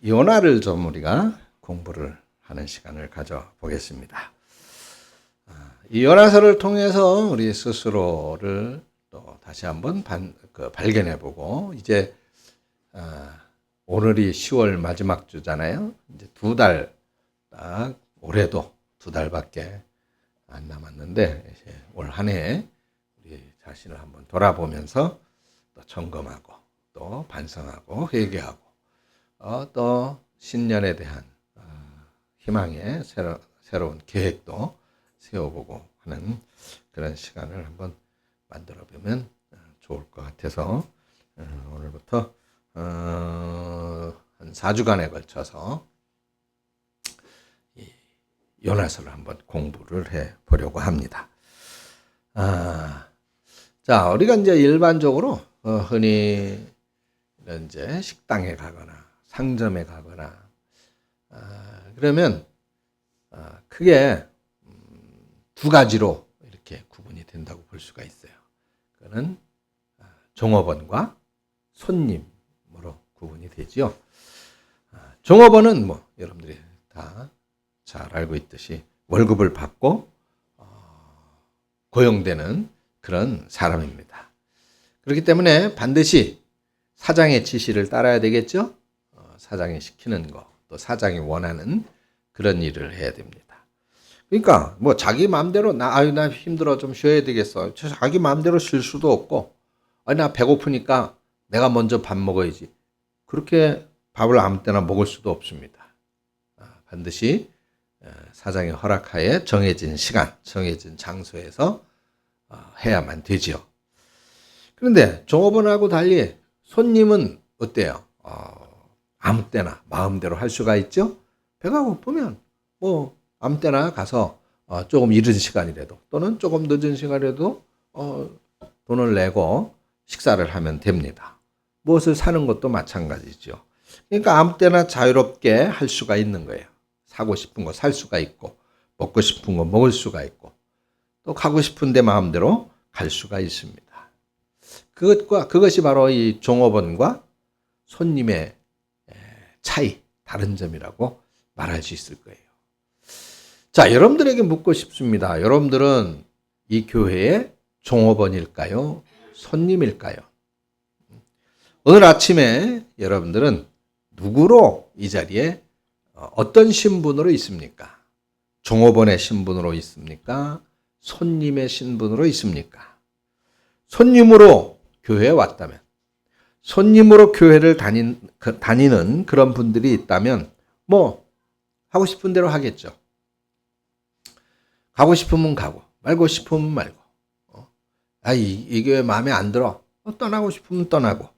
요나를 좀 우리가 공부를 하는 시간을 가져보겠습니다. 이 요나서를 통해서 우리 스스로를 또 다시 한번 발견해보고, 이제 오늘이 10월 마지막 주잖아요. 이제 딱 올해도 2달밖에 안 남았는데, 올 한 해 우리 자신을 한번 돌아보면서 또 점검하고 또 반성하고 회개하고 또 신년에 대한 희망의 새로운 계획도 세워보고 하는 그런 시간을 한번 만들어 보면 좋을 것 같아서 오늘부터 한 4주간에 걸쳐서 이 요나서를 한번 공부를 해 보려고 합니다. 자, 우리가 이제 일반적으로 흔히 이제 식당에 가거나 상점에 가거나 그러면 크게 두 가지로 이렇게 구분이 된다고 볼 수가 있어요. 그거는 종업원과 손님으로 구분이 되죠. 종업원은 뭐 여러분들이 다 잘 알고 있듯이 월급을 받고 고용되는 그런 사람입니다. 그렇기 때문에 반드시 사장의 지시를 따라야 되겠죠. 사장이 시키는 거, 또 사장이 원하는 그런 일을 해야 됩니다. 그러니까 뭐 자기 마음대로 나 힘들어 좀 쉬어야 되겠어. 자기 마음대로 쉴 수도 없고, 나 배고프니까 내가 먼저 밥 먹어야지. 그렇게 밥을 아무 때나 먹을 수도 없습니다. 반드시 사장의 허락하에 정해진 시간, 정해진 장소에서 해야만 되지요. 그런데 종업원하고 달리 손님은 어때요? 아무 때나 마음대로 할 수가 있죠. 배가 고프면 뭐 아무 때나 가서 조금 이른 시간이라도 또는 조금 늦은 시간이라도 돈을 내고 식사를 하면 됩니다. 무엇을 사는 것도 마찬가지죠. 그러니까 아무 때나 자유롭게 할 수가 있는 거예요. 사고 싶은 거 살 수가 있고, 먹고 싶은 거 먹을 수가 있고, 또 가고 싶은 데 마음대로 갈 수가 있습니다. 그것이 바로 이 종업원과 손님의 차이, 다른 점이라고 말할 수 있을 거예요. 자, 여러분들에게 묻고 싶습니다. 여러분들은 이 교회의 종업원일까요? 손님일까요? 오늘 아침에 여러분들은 누구로 이 자리에 어떤 신분으로 있습니까? 종업원의 신분으로 있습니까? 손님의 신분으로 있습니까? 손님으로 교회에 왔다면, 손님으로 교회를 다니는 그런 분들이 있다면 뭐 하고 싶은 대로 하겠죠. 가고 싶으면 가고 말고 싶으면 말고 이 교회 마음에 안 들어 떠나고 싶으면 떠나고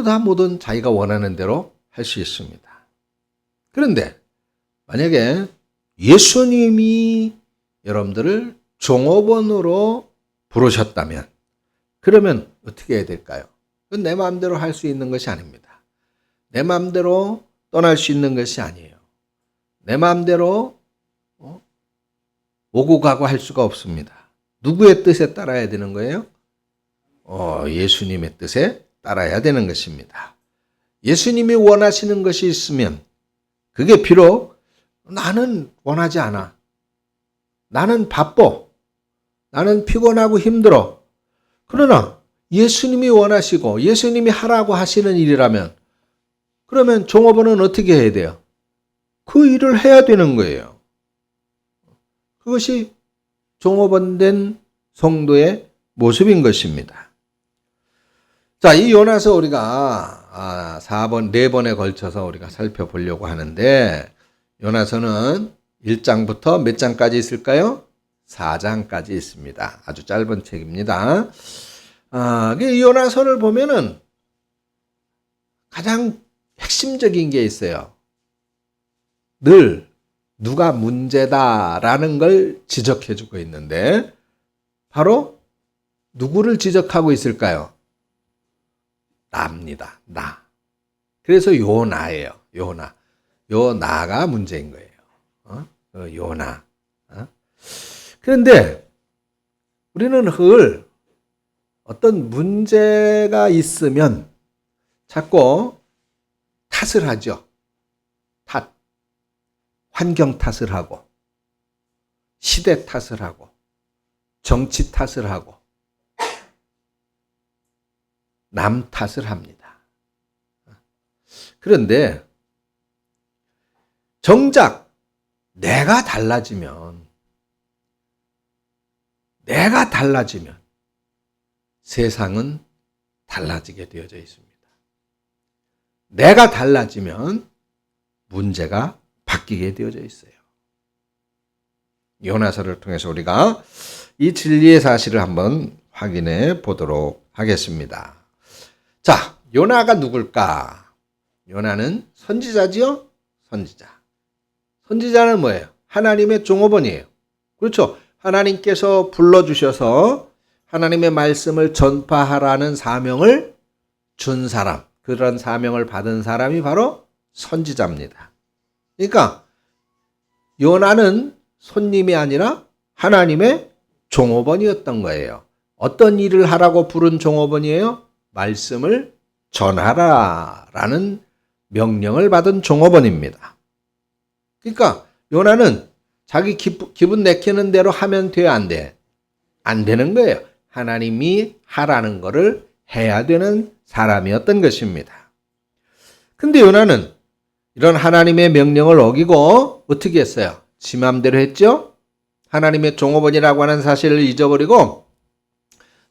다 뭐든 자기가 원하는 대로 할 수 있습니다. 그런데 만약에 예수님이 여러분들을 종업원으로 부르셨다면 그러면 어떻게 해야 될까요? 그건 내 마음대로 할 수 있는 것이 아닙니다. 내 마음대로 떠날 수 있는 것이 아니에요. 내 마음대로 오고 가고 할 수가 없습니다. 누구의 뜻에 따라야 되는 거예요? 예수님의 뜻에 따라야 되는 것입니다. 예수님이 원하시는 것이 있으면 그게 비록 나는 원하지 않아. 나는 바빠. 나는 피곤하고 힘들어. 그러나 예수님이 원하시고 예수님이 하라고 하시는 일이라면 그러면 종업원은 어떻게 해야 돼요? 그 일을 해야 되는 거예요. 그것이 종업원 된 성도의 모습인 것입니다. 자, 이 요나서 우리가 4번에 걸쳐서 우리가 살펴보려고 하는데 요나서는 1장부터 몇 장까지 있을까요? 4장까지 있습니다. 아주 짧은 책입니다. 이 요나서를 보면은 가장 핵심적인 게 있어요. 늘 누가 문제다라는 걸 지적해주고 있는데 바로 누구를 지적하고 있을까요? 나입니다. 나. 그래서 요나예요. 요나가 문제인 거예요. 요나. 그런데 우리는 늘 어떤 문제가 있으면 자꾸 탓을 하죠. 탓. 환경 탓을 하고, 시대 탓을 하고, 정치 탓을 하고, 남 탓을 합니다. 그런데 정작 내가 달라지면 세상은 달라지게 되어져 있습니다. 내가 달라지면 문제가 바뀌게 되어져 있어요. 요나서를 통해서 우리가 이 진리의 사실을 한번 확인해 보도록 하겠습니다. 자, 요나가 누굴까? 요나는 선지자지요? 선지자. 선지자는 뭐예요? 하나님의 종업원이에요. 그렇죠? 하나님께서 불러주셔서 하나님의 말씀을 전파하라는 사명을 준 사람, 그런 사명을 받은 사람이 바로 선지자입니다. 그러니까 요나는 손님이 아니라 하나님의 종업원이었던 거예요. 어떤 일을 하라고 부른 종업원이에요? 말씀을 전하라라는 명령을 받은 종업원입니다. 그러니까 요나는 자기 기분 내키는 대로 하면 돼, 안 돼? 안 되는 거예요. 하나님이 하라는 거를 해야 되는 사람이었던 것입니다. 근데 요나는 이런 하나님의 명령을 어기고 어떻게 했어요? 지 맘대로 했죠? 하나님의 종업원이라고 하는 사실을 잊어버리고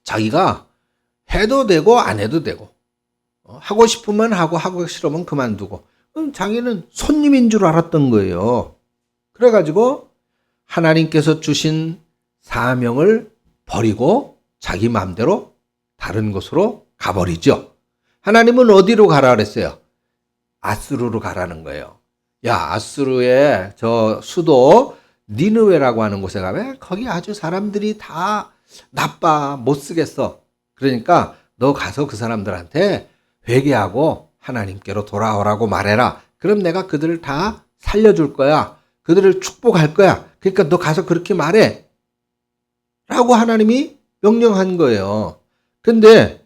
자기가 해도 되고 안 해도 되고 하고 싶으면 하고 하고 싫으면 그만두고 자기는 손님인 줄 알았던 거예요. 그래가지고 하나님께서 주신 사명을 버리고 자기 마음대로 다른 곳으로 가버리죠. 하나님은 어디로 가라 그랬어요? 아수르로 가라는 거예요. 야, 아수르의 저 수도 니느웨라고 하는 곳에 가면 거기 아주 사람들이 다 나빠, 못 쓰겠어. 그러니까 너 가서 그 사람들한테 회개하고 하나님께로 돌아오라고 말해라. 그럼 내가 그들을 다 살려줄 거야. 그들을 축복할 거야. 그러니까 너 가서 그렇게 말해. 라고 하나님이 명령한 거예요. 근데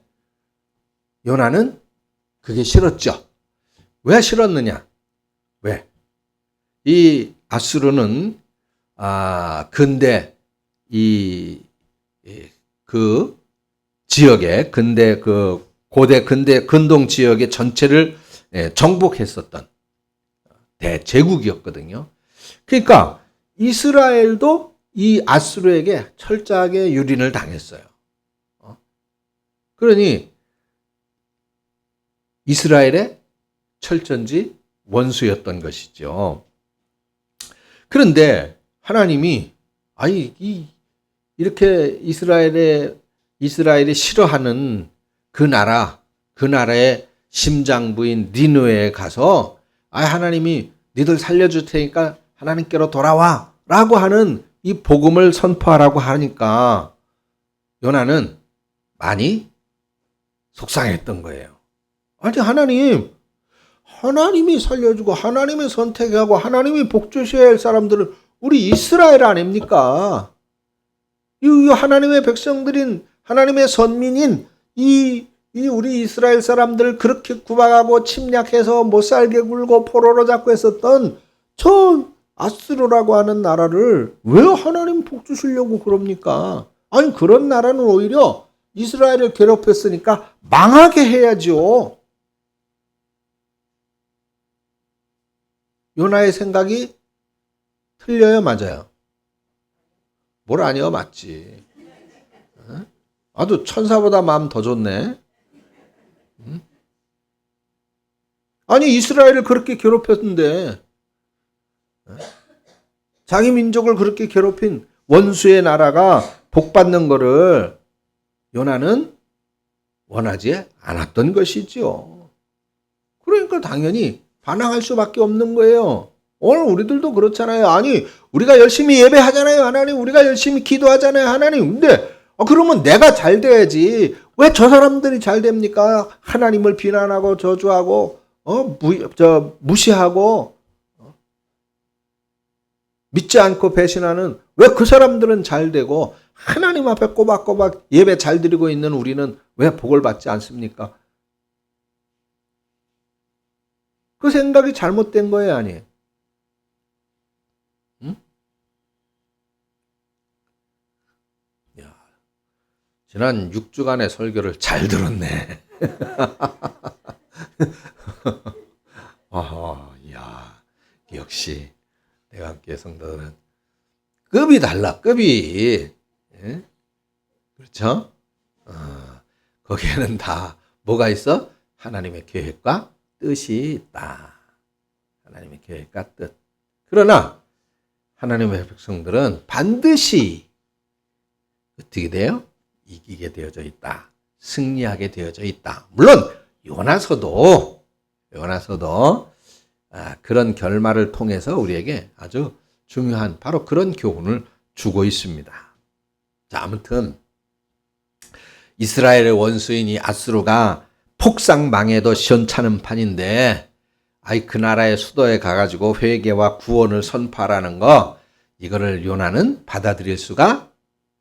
요나는 그게 싫었죠. 왜 싫었느냐? 왜? 이 아수르는 근대 그 지역에 고대 근대 근동 지역의 전체를 정복했었던 대제국이었거든요. 그러니까 이스라엘도 이 아수르에게 철저하게 유린을 당했어요. 그러니 이스라엘의 철전지 원수였던 것이죠. 그런데 하나님이 이렇게 이스라엘이 싫어하는 그 나라의 심장부인 니느웨에 가서 하나님이 니들 살려줄 테니까 하나님께로 돌아와 라고 하는 이 복음을 선포하라고 하니까 요나는 많이 속상했던 거예요. 아니 하나님이 살려주고 하나님이 선택하고 하나님이 복 주셔야 할 사람들은 우리 이스라엘 아닙니까? 이 하나님의 백성들인 하나님의 선민인 우리 이스라엘 사람들을 그렇게 구박하고 침략해서 못살게 굴고 포로로 잡고 했었던 저 아수르라고 하는 나라를 왜 하나님 복 주시려고 그럽니까? 아니 그런 나라는 오히려 이스라엘을 괴롭혔으니까 망하게 해야죠. 요나의 생각이 틀려요, 맞아요? 뭘 아니요, 맞지. 아주 천사보다 마음 더 좋네. 아니 이스라엘을 그렇게 괴롭혔는데 자기 민족을 그렇게 괴롭힌 원수의 나라가 복받는 거를 요나는 원하지 않았던 것이지요. 그러니까 당연히 반항할 수밖에 없는 거예요. 오늘 우리들도 그렇잖아요. 아니 우리가 열심히 예배하잖아요. 하나님 우리가 열심히 기도하잖아요. 하나님 근데 그러면 내가 잘 돼야지. 왜 저 사람들이 잘 됩니까? 하나님을 비난하고 저주하고 무시하고 믿지 않고 배신하는 왜 그 사람들은 잘 되고 하나님 앞에 꼬박꼬박 예배 잘 드리고 있는 우리는 왜 복을 받지 않습니까? 그 생각이 잘못된 거예요, 아니에요? 응? 야, 지난 6주간의 설교를 잘 들었네. 야, 역시 내가 함께 성도들은 급이 달라, 급이. 예? 그렇죠? 거기에는 다 뭐가 있어? 하나님의 계획과 뜻이 있다. 하나님의 계획과 뜻. 그러나 하나님의 백성들은 반드시 어떻게 돼요? 이기게 되어져 있다. 승리하게 되어져 있다. 물론 요나서도 그런 결말을 통해서 우리에게 아주 중요한 바로 그런 교훈을 주고 있습니다. 자, 아무튼 이스라엘의 원수인 이 아수르가 폭삭망해도 시원찮은 판인데 그 나라의 수도에 가가지고 회개와 구원을 선포하라는 거, 이거를 요나는 받아들일 수가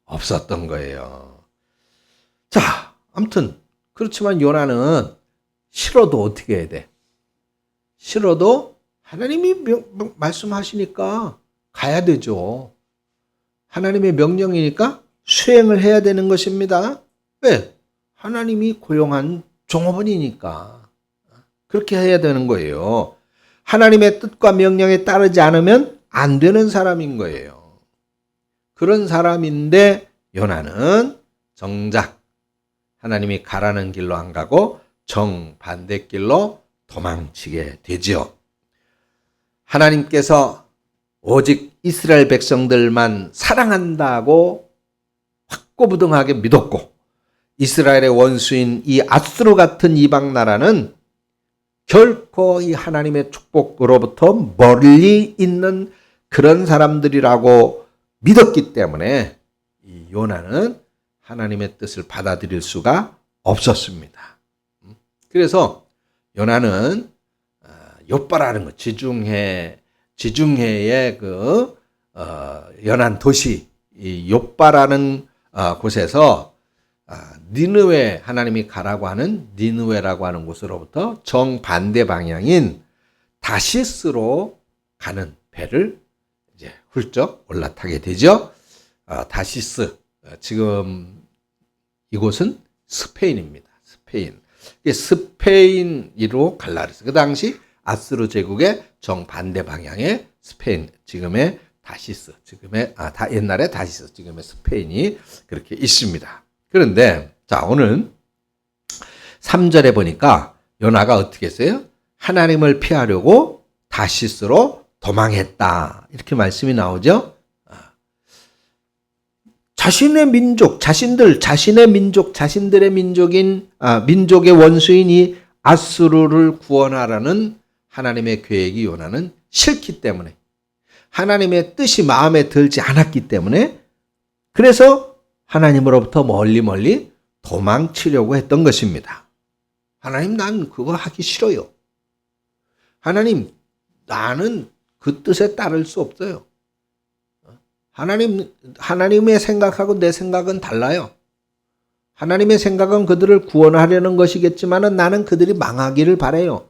없었던 거예요. 자, 아무튼 그렇지만 요나는 싫어도 어떻게 해야 돼? 싫어도 하나님이 말씀하시니까 가야 되죠. 하나님의 명령이니까 수행을 해야 되는 것입니다. 왜? 하나님이 고용한 종업원이니까 그렇게 해야 되는 거예요. 하나님의 뜻과 명령에 따르지 않으면 안 되는 사람인 거예요. 그런 사람인데 요나는 정작 하나님이 가라는 길로 안 가고 정반대 길로 도망치게 되지요. 하나님께서 오직 이스라엘 백성들만 사랑한다고 확고부동하게 믿었고, 이스라엘의 원수인 이 아수르 같은 이방 나라는 결코 이 하나님의 축복으로부터 멀리 있는 그런 사람들이라고 믿었기 때문에 이 요나는 하나님의 뜻을 받아들일 수가 없었습니다. 그래서 요나는 욥바라는 것, 지중해의 그 연안 도시 이 욥바라는 곳에서 니느웨, 하나님이 가라고 하는 니느웨라고 하는 곳으로부터 정반대 방향인 다시스로 가는 배를 이제 훌쩍 올라타게 되죠. 다시스, 지금 이곳은 스페인입니다. 스페인으로 갈라 그랬어요. 그 당시 아수르 제국의 정반대 방향의 스페인, 지금의 다시스, 옛날에 다시스, 지금의 스페인이 그렇게 있습니다. 그런데 자, 오늘 3절에 보니까 요나가 어떻게 했어요? 하나님을 피하려고 다시스로 도망했다. 이렇게 말씀이 나오죠. 자신의 민족, 자신의 민족, 자신들의 민족의 원수인 이 아수르를 구원하라는 하나님의 계획이 요나는 싫기 때문에, 하나님의 뜻이 마음에 들지 않았기 때문에, 그래서 하나님으로부터 멀리 도망치려고 했던 것입니다. 하나님, 난 그거 하기 싫어요. 하나님, 나는 그 뜻에 따를 수 없어요. 하나님의 생각하고 내 생각은 달라요. 하나님의 생각은 그들을 구원하려는 것이겠지만 나는 그들이 망하기를 바라요.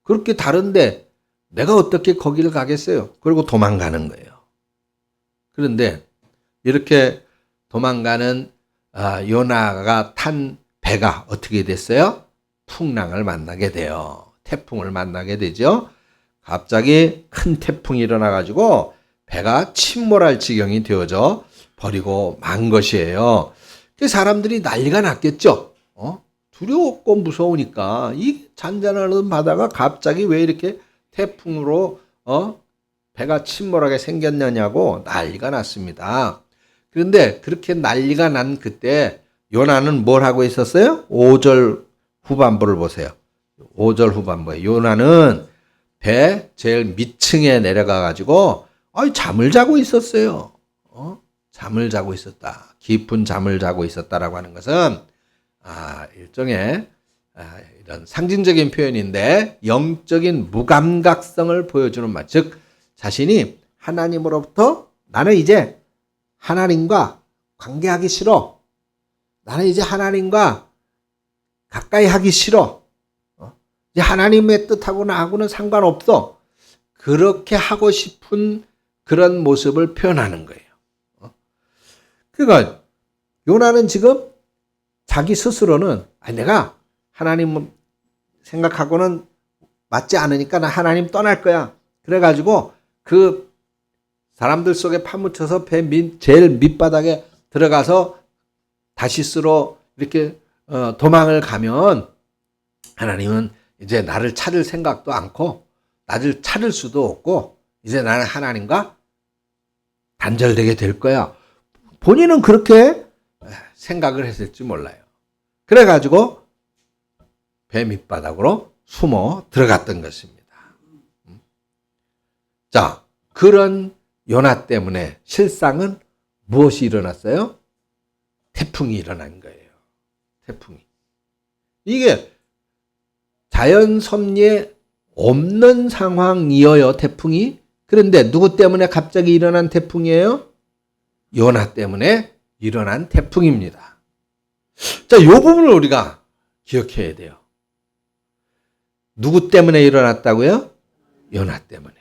그렇게 다른데 내가 어떻게 거기를 가겠어요? 그리고 도망가는 거예요. 그런데 이렇게 도망가는 요나가 탄 배가 어떻게 됐어요? 풍랑을 만나게 돼요. 태풍을 만나게 되죠. 갑자기 큰 태풍이 일어나가지고 배가 침몰할 지경이 되어져 버리고 만 것이에요. 사람들이 난리가 났겠죠. 두려웠고 무서우니까 이 잔잔하던 바다가 갑자기 왜 이렇게 태풍으로 배가 침몰하게 생겼느냐고 난리가 났습니다. 그런데 그렇게 난리가 난 그때 요나는 뭘 하고 있었어요? 5절 후반부를 보세요. 5절 후반부에 요나는 배 제일 밑층에 내려가 가지고 잠을 자고 있었어요. 잠을 자고 있었다. 깊은 잠을 자고 있었다라고 하는 것은 일종의 이런 상징적인 표현인데 영적인 무감각성을 보여주는 말. 즉 자신이 하나님으로부터 나는 이제 하나님과 관계하기 싫어. 나는 이제 하나님과 가까이 하기 싫어. 이제 하나님의 뜻하고 나하고는 상관없어. 그렇게 하고 싶은 그런 모습을 표현하는 거예요. 그러니까 요나는 지금 자기 스스로는 내가 하나님 생각하고는 맞지 않으니까 나 하나님 떠날 거야. 그래가지고 그 사람들 속에 파묻혀서 배 제일 밑바닥에 들어가서 다시스로 이렇게 도망을 가면 하나님은 이제 나를 찾을 생각도 않고 나를 찾을 수도 없고 이제 나는 하나님과 단절되게 될 거야. 본인은 그렇게 생각을 했을지 몰라요. 그래가지고 배 밑바닥으로 숨어 들어갔던 것입니다. 자, 그런 요나 때문에 실상은 무엇이 일어났어요? 태풍이 일어난 거예요. 태풍이. 이게 자연 섭리에 없는 상황이어요, 태풍이. 그런데 누구 때문에 갑자기 일어난 태풍이에요? 요나 때문에 일어난 태풍입니다. 자, 이 부분을 우리가 기억해야 돼요. 누구 때문에 일어났다고요? 요나 때문에.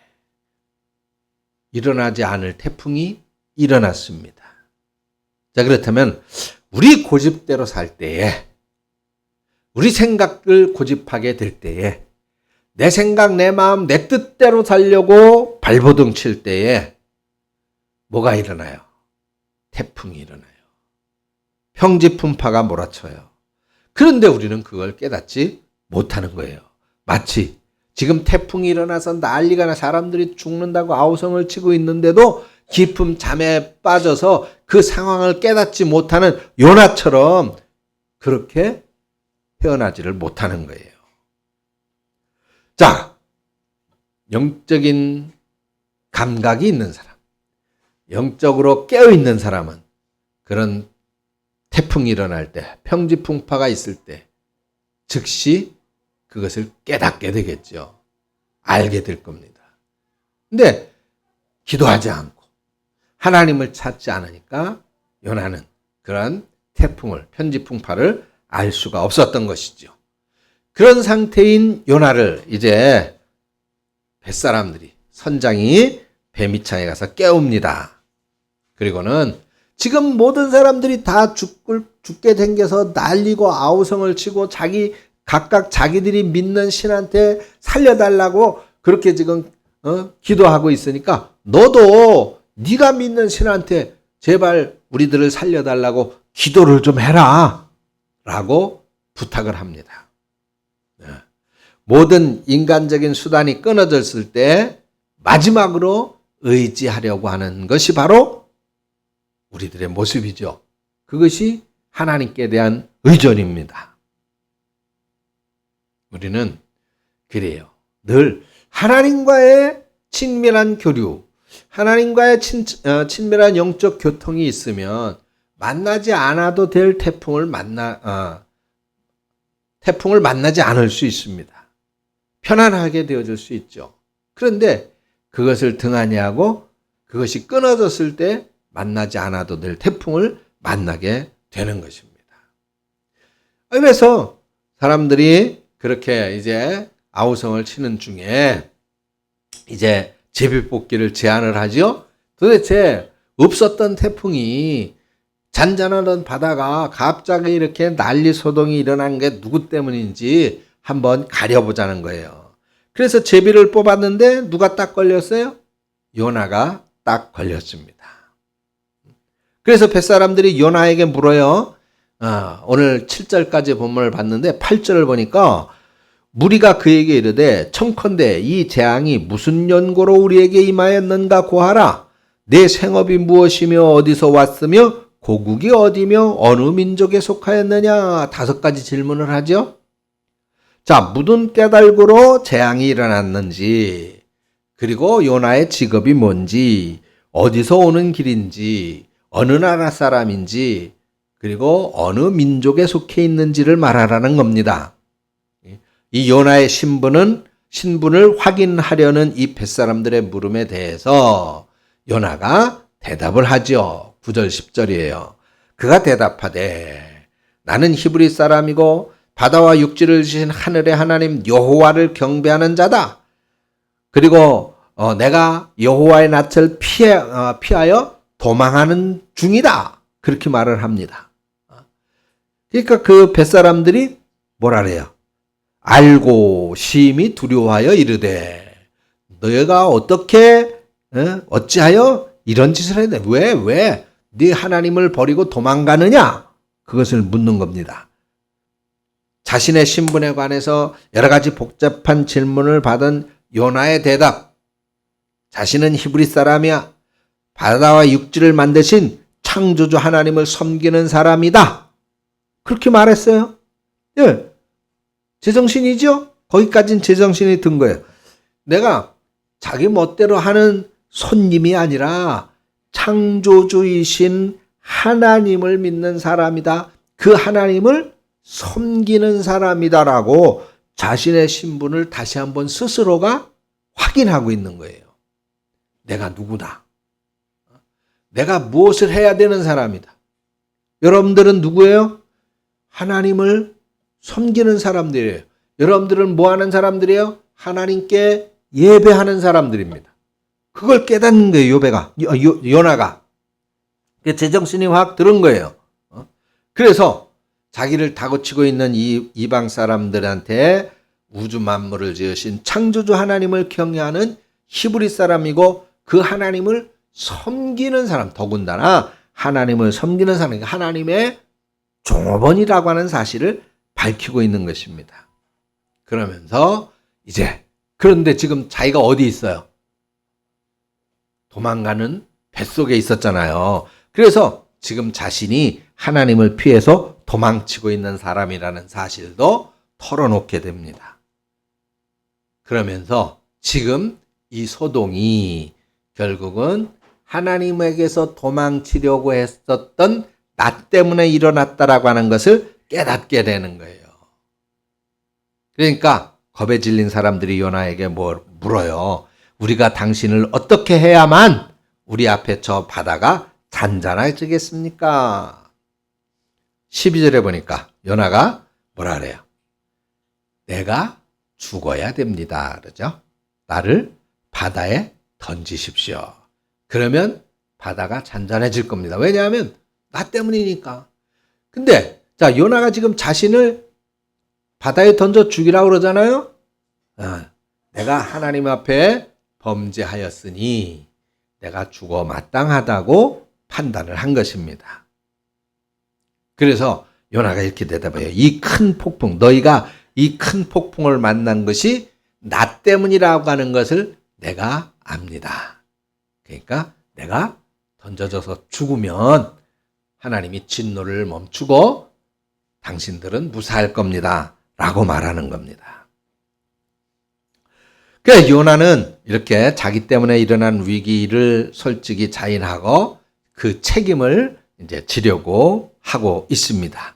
일어나지 않을 태풍이 일어났습니다. 자, 그렇다면 우리 고집대로 살 때에, 우리 생각을 고집하게 될 때에, 내 생각, 내 마음, 내 뜻대로 살려고 발버둥 칠 때에 뭐가 일어나요? 태풍이 일어나요. 평지풍파가 몰아쳐요. 그런데 우리는 그걸 깨닫지 못하는 거예요. 마치 지금 태풍이 일어나서 난리가 나 사람들이 죽는다고 아우성을 치고 있는데도 깊은 잠에 빠져서 그 상황을 깨닫지 못하는 요나처럼 그렇게 헤어나지를 못하는 거예요. 자, 영적인 감각이 있는 사람, 영적으로 깨어있는 사람은 그런 태풍이 일어날 때, 평지풍파가 있을 때 즉시 그것을 깨닫게 되겠죠. 알게 될 겁니다. 근데 기도하지 않고 하나님을 찾지 않으니까 요나는 그런 태풍을, 편지풍파를 알 수가 없었던 것이죠. 그런 상태인 요나를 이제 뱃사람들이, 선장이 배 밑창에 가서 깨웁니다. 그리고는 지금 모든 사람들이 다 죽게 생겨서 난리고 아우성을 치고 각각 자기들이 믿는 신한테 살려달라고 그렇게 지금 기도하고 있으니까 너도 네가 믿는 신한테 제발 우리들을 살려달라고 기도를 좀 해라 라고 부탁을 합니다. 모든 인간적인 수단이 끊어졌을 때 마지막으로 의지하려고 하는 것이 바로 우리들의 모습이죠. 그것이 하나님께 대한 의존입니다. 우리는 그래요. 늘 하나님과의 친밀한 교류, 하나님과의 친밀한 영적 교통이 있으면 만나지 않아도 될 태풍을 만나지 않을 수 있습니다. 편안하게 되어질 수 있죠. 그런데 그것을 등한히 하고 그것이 끊어졌을 때 만나지 않아도 될 태풍을 만나게 되는 것입니다. 그래서 사람들이 그렇게 이제 아우성을 치는 중에 이제 제비뽑기를 제안을 하죠. 도대체 없었던 태풍이 잔잔하던 바다가 갑자기 이렇게 난리 소동이 일어난 게 누구 때문인지 한번 가려보자는 거예요. 그래서 제비를 뽑았는데 누가 딱 걸렸어요? 요나가 딱 걸렸습니다. 그래서 뱃사람들이 요나에게 물어요. 오늘 7절까지 본문을 봤는데 8절을 보니까 무리가 그에게 이르되 청컨대 이 재앙이 무슨 연고로 우리에게 임하였는가 고하라. 내 생업이 무엇이며 어디서 왔으며 고국이 어디며 어느 민족에 속하였느냐. 5가지 질문을 하죠. 자, 무슨 깨달고로 재앙이 일어났는지, 그리고 요나의 직업이 뭔지, 어디서 오는 길인지, 어느 나라 사람인지, 그리고 어느 민족에 속해 있는지를 말하라는 겁니다. 이 요나의 신분을 확인하려는 이 뱃사람들의 물음에 대해서 요나가 대답을 하죠. 9절 10절이에요. 그가 대답하되 나는 히브리 사람이고 바다와 육지를 지으신 하늘의 하나님 여호와를 경배하는 자다. 그리고 내가 여호와의 낯을 피하여 도망하는 중이다. 그렇게 말을 합니다. 그러니까 그 뱃사람들이 뭐라 그래요? 알고 심히 두려워하여 이르되 너희가 어찌하여 이런 짓을 해야 돼? 왜 네 하나님을 버리고 도망가느냐? 그것을 묻는 겁니다. 자신의 신분에 관해서 여러 가지 복잡한 질문을 받은 요나의 대답. 자신은 히브리 사람이야. 바다와 육지를 만드신 창조주 하나님을 섬기는 사람이다. 그렇게 말했어요. 예. 제정신이죠? 거기까지는 제정신이 든 거예요. 내가 자기 멋대로 하는 손님이 아니라 창조주이신 하나님을 믿는 사람이다. 그 하나님을 섬기는 사람이다라고 자신의 신분을 다시 한번 스스로가 확인하고 있는 거예요. 내가 누구다. 내가 무엇을 해야 되는 사람이다. 여러분들은 누구예요? 하나님을 섬기는 사람들이에요. 여러분들은 뭐 하는 사람들이에요? 하나님께 예배하는 사람들입니다. 그걸 깨닫는 거예요, 요나가. 제정신이 확 들은 거예요. 그래서 자기를 다그치고 있는 이 이방 사람들한테 우주 만물을 지으신 창조주 하나님을 경외하는 히브리 사람이고 그 하나님을 섬기는 사람, 더군다나 하나님을 섬기는 사람이 하나님의 종업원이라고 하는 사실을 밝히고 있는 것입니다. 그러면서 그런데 지금 자기가 어디 있어요? 도망가는 뱃속에 있었잖아요. 그래서 지금 자신이 하나님을 피해서 도망치고 있는 사람이라는 사실도 털어놓게 됩니다. 그러면서 지금 이 소동이 결국은 하나님에게서 도망치려고 했었던 나 때문에 일어났다라고 하는 것을 깨닫게 되는 거예요. 그러니까 겁에 질린 사람들이 요나에게 물어요. 우리가 당신을 어떻게 해야만 우리 앞에 저 바다가 잔잔해지겠습니까? 12절에 보니까 요나가 뭐라 그래요? 내가 죽어야 됩니다. 그러죠? 나를 바다에 던지십시오. 그러면 바다가 잔잔해질 겁니다. 왜냐하면 나 때문이니까. 근데 요나가 지금 자신을 바다에 던져 죽이라고 그러잖아요. 내가 하나님 앞에 범죄하였으니 내가 죽어 마땅하다고 판단을 한 것입니다. 그래서 요나가 이렇게 대답해요. 이 큰 폭풍, 너희가 이 큰 폭풍을 만난 것이 나 때문이라고 하는 것을 내가 압니다. 그러니까 내가 던져져서 죽으면 하나님이 진노를 멈추고 당신들은 무사할 겁니다. 라고 말하는 겁니다. 그러니까 요나는 이렇게 자기 때문에 일어난 위기를 솔직히 자인하고 그 책임을 지려고 하고 있습니다.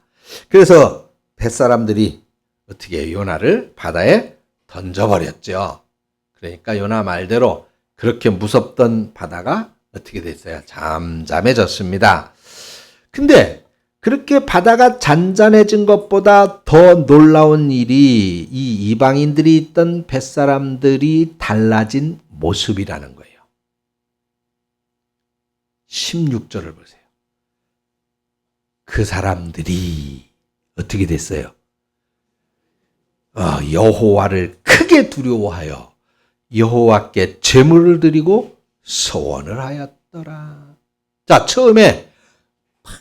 그래서 뱃사람들이 어떻게 요나를 바다에 던져버렸죠. 그러니까 요나 말대로 그렇게 무섭던 바다가 어떻게 됐어요? 잠잠해졌습니다. 근데 그렇게 바다가 잔잔해진 것보다 더 놀라운 일이 이 이방인들이 있던 뱃사람들이 달라진 모습이라는 거예요. 16절을 보세요. 그 사람들이 어떻게 됐어요? 여호와를 크게 두려워하여 여호와께 제물을 드리고 소원을 하였더라. 자, 처음에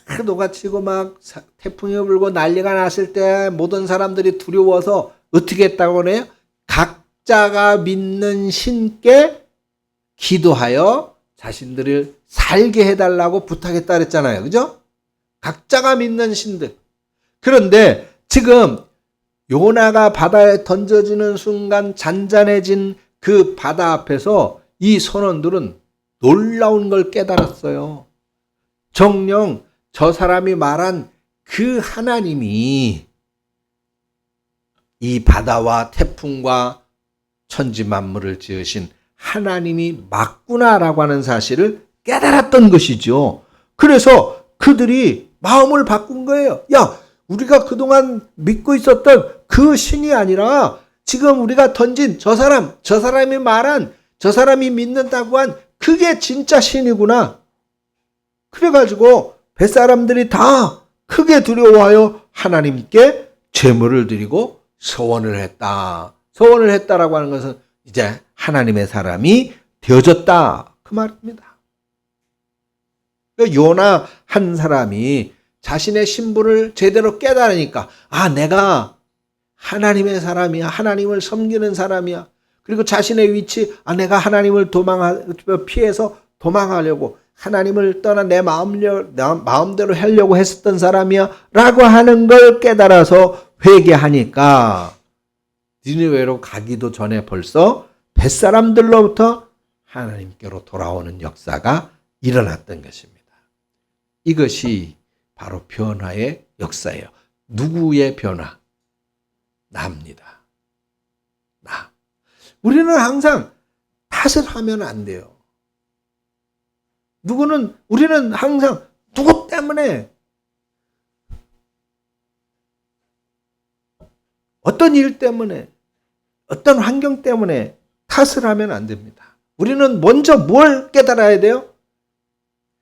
파도가 치고 막 태풍이 불고 난리가 났을 때 모든 사람들이 두려워서 어떻게 했다고 그래요? 각자가 믿는 신께 기도하여 자신들을 살게 해달라고 부탁했다 그랬잖아요. 그죠? 각자가 믿는 신들. 그런데 지금 요나가 바다에 던져지는 순간 잔잔해진 그 바다 앞에서 이 선원들은 놀라운 걸 깨달았어요. 정녕 저 사람이 말한 그 하나님이 이 바다와 태풍과 천지 만물을 지으신 하나님이 맞구나라고 하는 사실을 깨달았던 것이죠. 그래서 그들이 마음을 바꾼 거예요. 야, 우리가 그동안 믿고 있었던 그 신이 아니라 지금 우리가 던진 저 사람이 말한, 저 사람이 믿는다고 한 그게 진짜 신이구나. 그래가지고 뱃사람들이 다 크게 두려워하여 하나님께 제물을 드리고 서원을 했다. 서원을 했다라고 하는 것은 이제 하나님의 사람이 되어졌다. 그 말입니다. 요나 한 사람이 자신의 신분을 제대로 깨달으니까, 아, 내가 하나님의 사람이야. 하나님을 섬기는 사람이야. 그리고 자신의 위치, 아, 내가 하나님을 피해서 도망하려고, 하나님을 떠나 내 마음대로 하려고 했었던 사람이야. 라고 하는 걸 깨달아서 회개하니까 니느웨로 가기도 전에 벌써 뱃사람들로부터 하나님께로 돌아오는 역사가 일어났던 것입니다. 이것이 바로 변화의 역사예요. 누구의 변화? 나입니다. 나. 우리는 항상 탓을 하면 안 돼요. 우리는 항상 누구 때문에, 어떤 일 때문에, 어떤 환경 때문에 탓을 하면 안 됩니다. 우리는 먼저 뭘 깨달아야 돼요?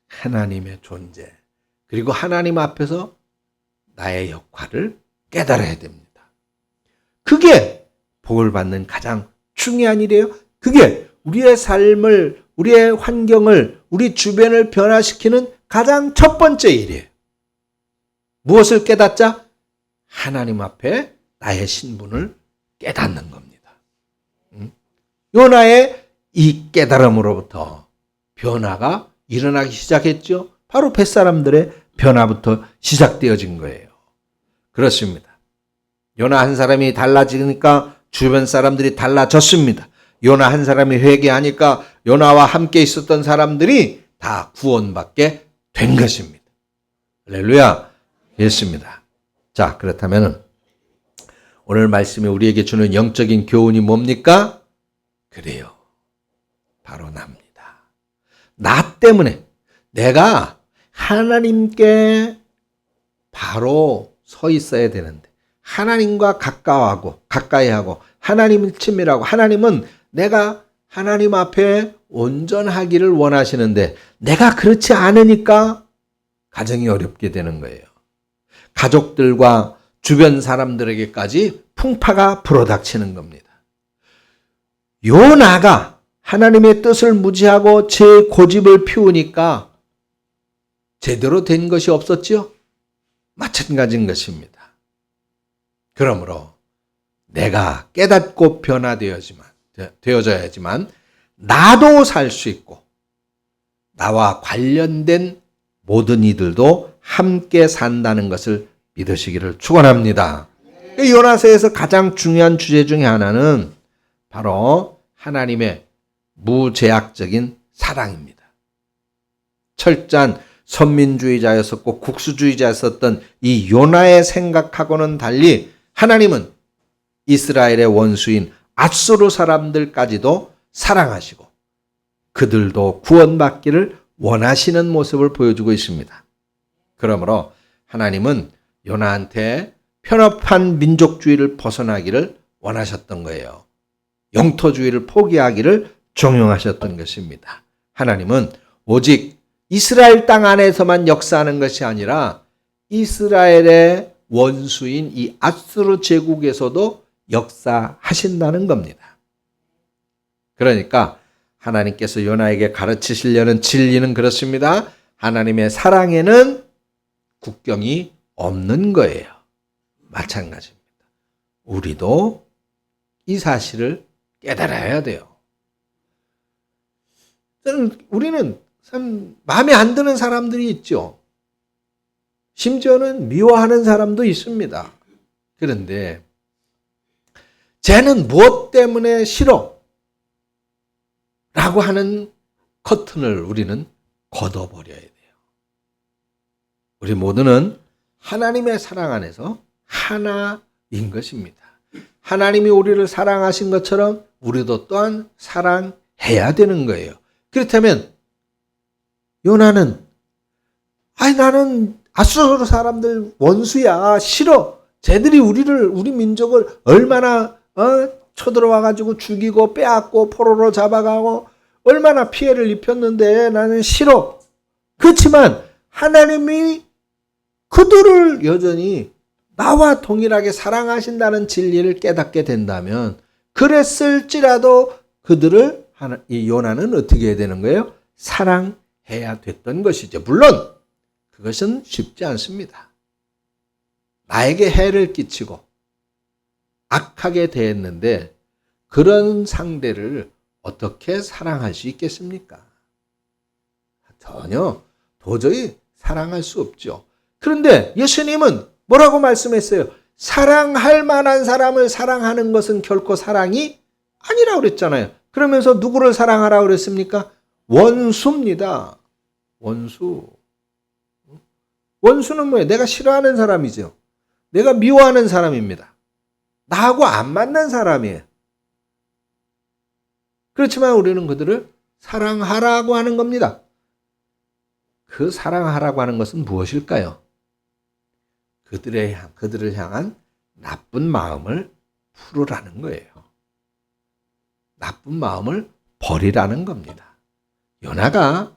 하나님의 존재, 그리고 하나님 앞에서 나의 역할을 깨달아야 됩니다. 그게 복을 받는 가장 중요한 일이에요. 그게 우리의 삶을, 우리의 환경을, 우리 주변을 변화시키는 가장 첫 번째 일이에요. 무엇을 깨닫자? 하나님 앞에 나의 신분을 깨닫는 겁니다. 요나의 이 깨달음으로부터 변화가 일어나기 시작했죠. 바로 뱃사람들의 변화부터 시작되어진 거예요. 그렇습니다. 요나 한 사람이 달라지니까 주변 사람들이 달라졌습니다. 요나 한 사람이 회개하니까 요나와 함께 있었던 사람들이 다 구원받게 된 것입니다. 할렐루야. 됐습니다. 자, 그렇다면 오늘 말씀이 우리에게 주는 영적인 교훈이 뭡니까? 그래요. 바로 나입니다. 나 때문에 내가 하나님께 바로 서 있어야 되는데, 하나님과 가까이 하고 하나님을 친밀하고, 하나님은 내가 하나님 앞에 온전하기를 원하시는데 내가 그렇지 않으니까 가정이 어렵게 되는 거예요. 가족들과 주변 사람들에게까지 풍파가 불어닥치는 겁니다. 요나가 하나님의 뜻을 무시하고 제 고집을 피우니까 제대로 된 것이 없었죠? 마찬가지인 것입니다. 그러므로 내가 깨닫고 되어져야지만 나도 살 수 있고 나와 관련된 모든 이들도 함께 산다는 것을 믿으시기를 축원합니다. 요나서에서 가장 중요한 주제 중에 하나는 바로 하나님의 무제약적인 사랑입니다. 철저한 선민주의자였었고 국수주의자였었던 이 요나의 생각하고는 달리 하나님은 이스라엘의 원수인 앗수르 사람들까지도 사랑하시고 그들도 구원받기를 원하시는 모습을 보여주고 있습니다. 그러므로 하나님은 요나한테 편협한 민족주의를 벗어나기를 원하셨던 거예요. 영토주의를 포기하기를 종용하셨던 것입니다. 하나님은 오직 이스라엘 땅 안에서만 역사하는 것이 아니라 이스라엘의 원수인 이 앗수르 제국에서도 역사하신다는 겁니다. 그러니까 하나님께서 요나에게 가르치시려는 진리는 그렇습니다. 하나님의 사랑에는 국경이 없는 거예요. 마찬가지입니다. 우리도 이 사실을 깨달아야 돼요. 우리는 참 마음에 안 드는 사람들이 있죠. 심지어는 미워하는 사람도 있습니다. 그런데 쟤는 무엇 때문에 싫어? 라고 하는 커튼을 우리는 걷어버려야 돼요. 우리 모두는 하나님의 사랑 안에서 하나인 것입니다. 하나님이 우리를 사랑하신 것처럼 우리도 또한 사랑해야 되는 거예요. 그렇다면 요나는 나는 아수르 사람들 원수야, 싫어. 쟤들이 우리 민족을 얼마나 쳐들어와가지고 죽이고 빼앗고 포로로 잡아가고 얼마나 피해를 입혔는데 나는 싫어. 그렇지만 하나님이 그들을 여전히 나와 동일하게 사랑하신다는 진리를 깨닫게 된다면, 그랬을지라도 그들을 이 요나는 어떻게 해야 되는 거예요? 사랑해야 됐던 것이죠. 물론 그것은 쉽지 않습니다. 나에게 해를 끼치고 악하게 대했는데 그런 상대를 어떻게 사랑할 수 있겠습니까? 전혀 도저히 사랑할 수 없죠. 그런데 예수님은 뭐라고 말씀했어요? 사랑할 만한 사람을 사랑하는 것은 결코 사랑이 아니라고 그랬잖아요. 그러면서 누구를 사랑하라고 그랬습니까? 원수입니다. 원수. 원수는 뭐예요? 내가 싫어하는 사람이죠. 내가 미워하는 사람입니다. 나하고 안 맞는 사람이에요. 그렇지만 우리는 그들을 사랑하라고 하는 겁니다. 그 사랑하라고 하는 것은 무엇일까요? 그들을 향한 나쁜 마음을 풀으라는 거예요. 나쁜 마음을 버리라는 겁니다. 요나가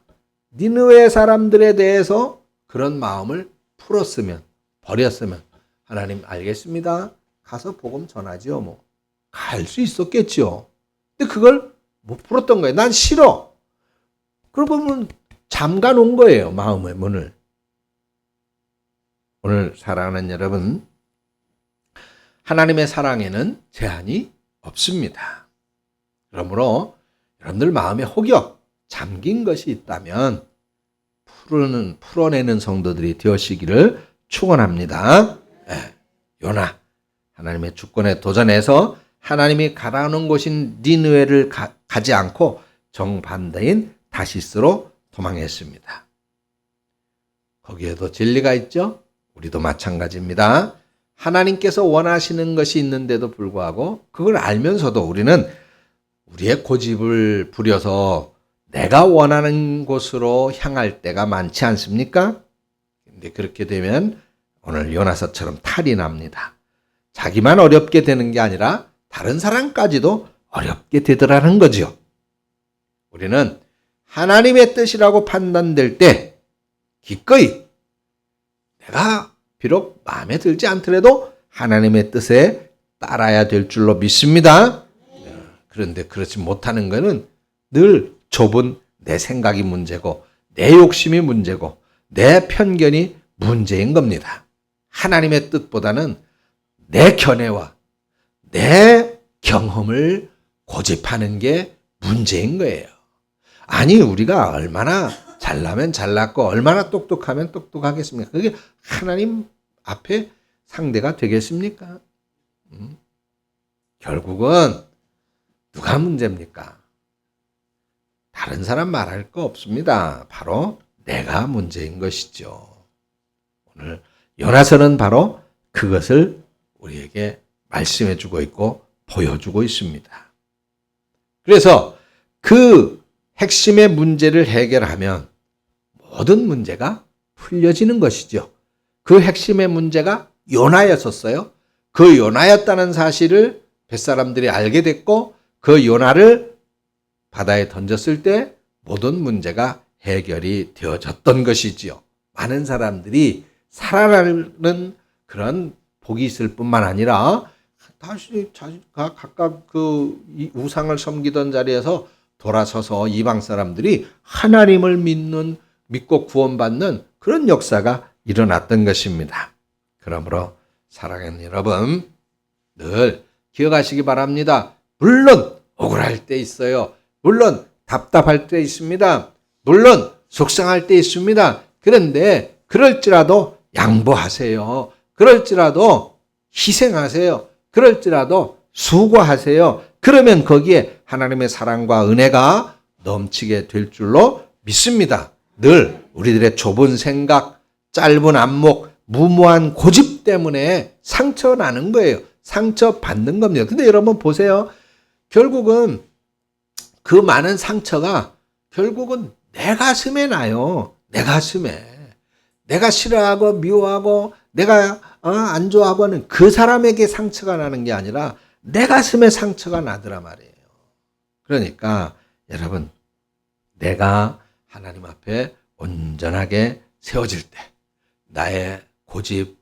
니느웨 사람들에 대해서 그런 마음을 풀었으면, 버렸으면, 하나님 알겠습니다. 가서 복음 전하지요. 뭐 갈 수 있었겠죠. 근데 그걸 못 풀었던 거예요. 난 싫어. 그러면 잠가 놓은 거예요. 마음의 문을. 오늘 사랑하는 여러분, 하나님의 사랑에는 제한이 없습니다. 그러므로 여러분들 마음에 혹여 잠긴 것이 있다면 풀어내는 성도들이 되시기를 축원합니다. 요나, 하나님의 주권에 도전해서 하나님이 가라는 곳인 니느웨를 가지 않고 정반대인 다시스로 도망했습니다. 거기에도 진리가 있죠? 우리도 마찬가지입니다. 하나님께서 원하시는 것이 있는데도 불구하고 그걸 알면서도 우리는 우리의 고집을 부려서 내가 원하는 곳으로 향할 때가 많지 않습니까? 근데 그렇게 되면 오늘 요나서처럼 탈이 납니다. 자기만 어렵게 되는 게 아니라 다른 사람까지도 어렵게 되더라는 거죠. 우리는 하나님의 뜻이라고 판단될 때 기꺼이 내가 비록 마음에 들지 않더라도 하나님의 뜻에 따라야 될 줄로 믿습니다. 그런데 그렇지 못하는 것은 늘 좁은 내 생각이 문제고 내 욕심이 문제고 내 편견이 문제인 겁니다. 하나님의 뜻보다는 내 견해와 내 경험을 고집하는 게 문제인 거예요. 아니, 우리가 얼마나 잘나면 잘났고 얼마나 똑똑하면 똑똑하겠습니까? 그게 하나님 앞에 상대가 되겠습니까? 결국은 누가 문제입니까? 다른 사람 말할 거 없습니다. 바로 내가 문제인 것이죠. 오늘 요나서는 바로 그것을 우리에게 말씀해 주고 있고 보여주고 있습니다. 그래서 그 핵심의 문제를 해결하면 모든 문제가 풀려지는 것이죠. 그 핵심의 문제가 요나였었어요. 그 요나였다는 사실을 뱃사람들이 알게 됐고 그 요나를 바다에 던졌을 때 모든 문제가 해결이 되어졌던 것이지요. 많은 사람들이 살아나는 그런 복이 있을 뿐만 아니라 다시 자기가 각각 그 우상을 섬기던 자리에서 돌아서서 이방 사람들이 하나님을 믿고 구원받는 그런 역사가 일어났던 것입니다. 그러므로 사랑하는 여러분, 늘 기억하시기 바랍니다. 물론 억울할 때 있어요. 물론 답답할 때 있습니다. 물론 속상할 때 있습니다. 그런데 그럴지라도 양보하세요. 그럴지라도 희생하세요. 그럴지라도 수고하세요. 그러면 거기에 하나님의 사랑과 은혜가 넘치게 될 줄로 믿습니다. 늘 우리들의 좁은 생각, 짧은 안목, 무모한 고집 때문에 상처나는 거예요. 상처받는 겁니다. 근데 여러분 보세요. 결국은 그 많은 상처가 결국은 내 가슴에 나요. 내 가슴에. 내가 싫어하고 미워하고 내가 안 좋아하고 하는 그 사람에게 상처가 나는 게 아니라 내 가슴에 상처가 나더라 말이에요. 그러니까 여러분, 내가 하나님 앞에 온전하게 세워질 때 나의 고집,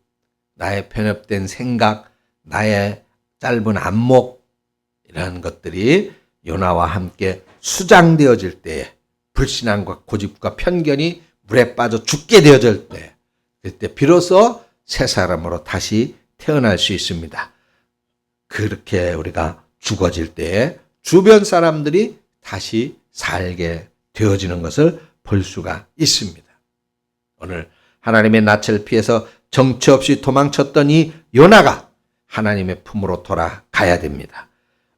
나의 편협된 생각, 나의 짧은 안목 이런 것들이 요나와 함께 수장되어질 때에 불신앙과 고집과 편견이 물에 빠져 죽게 되어질 때, 그때 비로소 새 사람으로 다시 태어날 수 있습니다. 그렇게 우리가 죽어질 때에 주변 사람들이 다시 살게 되어지는 것을 볼 수가 있습니다. 오늘 하나님의 낯을 피해서 정처 없이 도망쳤던 이 요나가 하나님의 품으로 돌아가야 됩니다.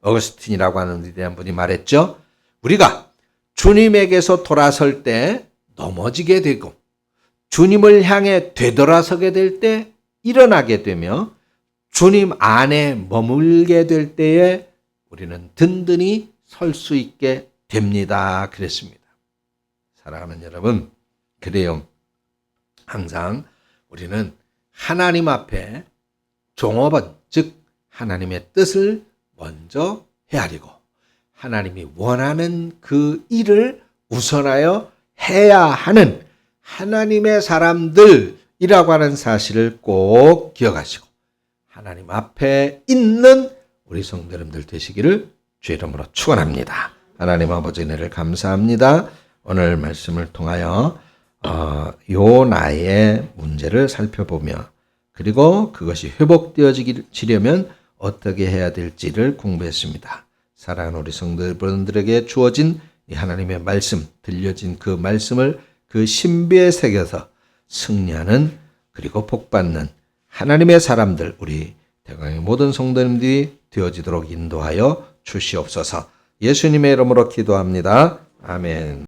어거스틴이라고 하는 위대한 분이 말했죠. 우리가 주님에게서 돌아설 때 넘어지게 되고 주님을 향해 되돌아서게 될 때 일어나게 되며 주님 안에 머물게 될 때에 우리는 든든히 설 수 있게 됩니다. 그랬습니다. 사랑하는 여러분, 그래요. 항상 우리는 하나님 앞에 종업원, 즉 하나님의 뜻을 먼저 헤아리고 하나님이 원하는 그 일을 우선하여 해야 하는 하나님의 사람들이라고 하는 사실을 꼭 기억하시고 하나님 앞에 있는 우리 성도 여러분들 되시기를 주의 이름으로 축원합니다. 하나님 아버지 은혜를 감사합니다. 오늘 말씀을 통하여 요나의 문제를 살펴보며 그리고 그것이 회복되어지려면 어떻게 해야 될지를 공부했습니다. 사랑하는 우리 성도 여러분들에게 주어진 이 하나님의 말씀, 들려진 그 말씀을 그 신비에 새겨서 승리하는 그리고 복받는 하나님의 사람들, 우리 대강의 모든 성도님들이 되어지도록 인도하여 주시옵소서. 예수님의 이름으로 기도합니다. 아멘.